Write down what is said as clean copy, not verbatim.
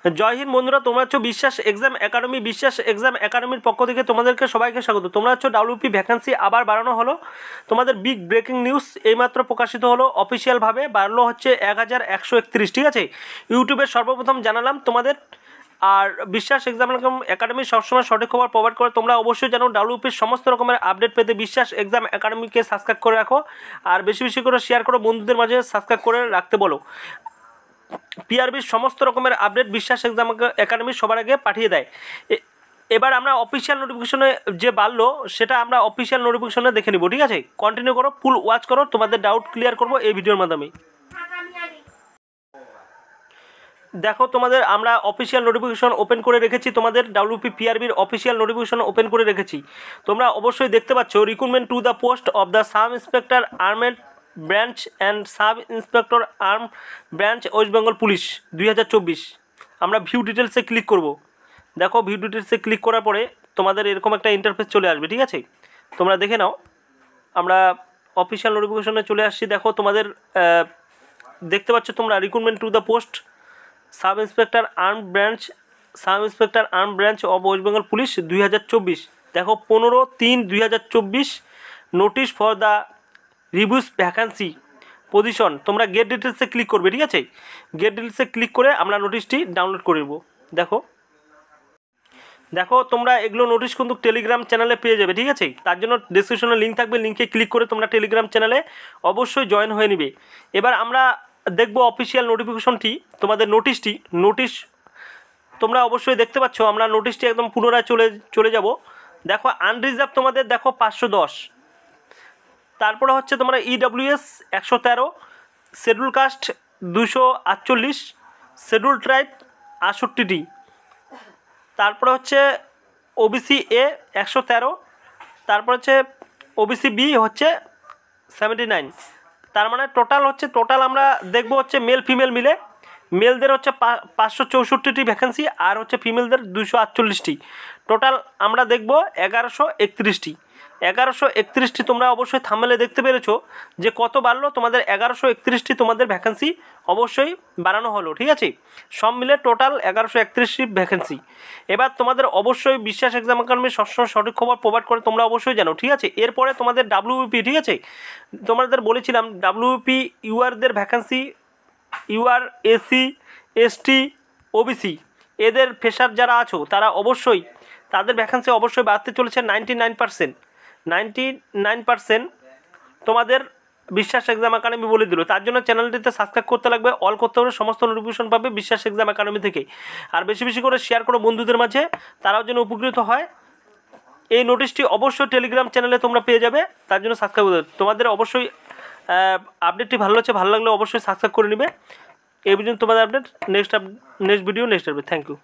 জয় হিন্দ বন্ধুরা, তোমরা হচ্ছে বিশ্বাস এক্সাম একাডেমি। বিশ্বাস এক্সাম একাডেমির পক্ষ থেকে তোমাদেরকে সবাইকে স্বাগত। তোমরা হচ্ছে ডাব্লিউপি ভ্যাকেন্সি আবার বাড়ানো হলো। তোমাদের বিগ ব্রেকিং নিউজ এইমাত্র প্রকাশিত হলো, অফিসিয়ালভাবে বাড়লো হচ্ছে 1131। ঠিক আছে, ইউটিউবের সর্বপ্রথম জানালাম তোমাদের। আর বিশ্বাস এক্সাম একাডেমি সবসময় সঠিক খবর প্রোভাইড করে। তোমরা অবশ্যই জানো ডাব্লিউপির সমস্ত রকমের আপডেট পেতে বিশ্বাস এক্সাম একাডেমিকে সাবস্ক্রাইব করে রাখো, আর বেশি বেশি করে শেয়ার করো, বন্ধুদের মাঝে সাবস্ক্রাইব করে রাখতে বলো। পিআরবির সমস্ত রকমের আপডেট বিশ্বাস এক্সাম একাডেমি সবার আগে পাঠিয়ে দেয়। এবার আমরা অফিসিয়াল নোটিফিকেশনে যে বাড়লো সেটা আমরা অফিসিয়াল নোটিফিকেশনে দেখে নিব। ঠিক আছে, কন্টিনিউ করো, ফুল ওয়াচ করো, তোমাদের ডাউট ক্লিয়ার করবো এই ভিডিওর মাধ্যমে। দেখো তোমাদের আমরা অফিসিয়াল নোটিফিকেশন ওপেন করে রেখেছি, তোমাদের ডাব্লিউপি পিআরবির অফিসিয়াল নোটিফিকেশন ওপেন করে রেখেছি। তোমরা অবশ্যই দেখতে পাচ্ছ, recruitment to the post of the sub inspector armed branch and sub inspector arm branch West Bengal police 2024। আমরা ভিউ ডিটেলসে ক্লিক করব। দেখো ভিউ ডিটেলসে ক্লিক করার পরে তোমাদের এরকম একটা ইন্টারফেস চলে আসবে। ঠিক আছে, তোমরা দেখে নাও। আমরা অফিসিয়াল নোটিফিকেশনে চলে আসছি। দেখো তোমাদের দেখতে পাচ্ছ তোমরা, recruitment to the post sub inspector arm branch of West Bengal police 2024। দেখো 15/3/2024 notice for the reviews vacancy position. তোমরা গেট ডিটেলসে ক্লিক করবে। ঠিক আছে, গেট ডিটেলসে ক্লিক করে আমরা নোটিশটি ডাউনলোড করে নেব। দেখো তোমরা এগুলো নোটিশ কিন্তু টেলিগ্রাম চ্যানেলে পেয়ে যাবে। ঠিক আছে, তার জন্য ডিসক্রিপশনে লিঙ্ক থাকবে, লিঙ্কে ক্লিক করে তোমরা টেলিগ্রাম চ্যানেলে অবশ্যই জয়েন হয়ে নিবে। এবার আমরা দেখব অফিসিয়াল নোটিফিকেশনটি, তোমাদের নোটিশ তোমরা অবশ্যই দেখতে পাচ্ছ। আমরা নোটিশটি একদম পুনরায় চলে যাব। দেখো আনরিজার্ভ তোমাদের দেখো 510, তারপরে হচ্ছে তোমরা EWS 113, schedule caste 248, schedule tribe 68টি, তারপরে হচ্ছে ওবিসি এ 113, তারপর হচ্ছে ওবিসি বি হচ্ছে 79। তার মানে টোটাল আমরা দেখব হচ্ছে মেল ফিমেল মিলে। মেলদের হচ্ছে 564টি ভ্যাকেন্সি, আর হচ্ছে ফিমেলদের 248টি। টোটাল আমরা দেখব 1131টি। তোমরা অবশ্যই থাম্বনেলে দেখতে পেরেছো যে কত বাড়লো তোমাদের। 1131টি তোমাদের ভ্যাকেন্সি অবশ্যই বাড়ানো হলো। ঠিক আছে, সব মিলে টোটাল 1131টি ভ্যাকেন্সি। এবার তোমাদের অবশ্যই বিশ্বাস এক্সাম একাডেমি সবসময় সঠিক খবর প্রোভাইড করে, তোমরা অবশ্যই জানো। ঠিক আছে, এরপরে তোমাদের ডাব্লিউপি, ঠিক আছে, তোমাদের বলেছিলাম ডাব্লিউপি ইউআরদের vacancy, UR, SC, ST, OBC এদের ফ্রেশার যারা আছো তারা অবশ্যই তাদের ভ্যাকেন্সি অবশ্যই বাড়তে চলেছে 99%। তোমাদের বিশ্বাস এক্সাম একাডেমি বলে দিল। তার জন্য চ্যানেলটিতে সাবস্ক্রাইব করতে লাগবে, অল করতে হবে, সমস্ত নোটিফিকেশন পাবে বিশ্বাস এক্সাম একাডেমি থেকে। আর বেশি বেশি করে শেয়ার করো বন্ধুদের মাঝে, তারাও যেন উপকৃত হয়। এই নোটিশটি অবশ্যই টেলিগ্রাম চ্যানেলে তোমরা পেয়ে যাবে, তার জন্য সাবস্ক্রাইব করতে হবে। তোমাদের অবশ্যই আপডেটটি ভালো লাগলে অবশ্যই সাবস্ক্রাইব করে নেবে। এই পর্যন্ত তোমাদের update. Next video next update. Thank you.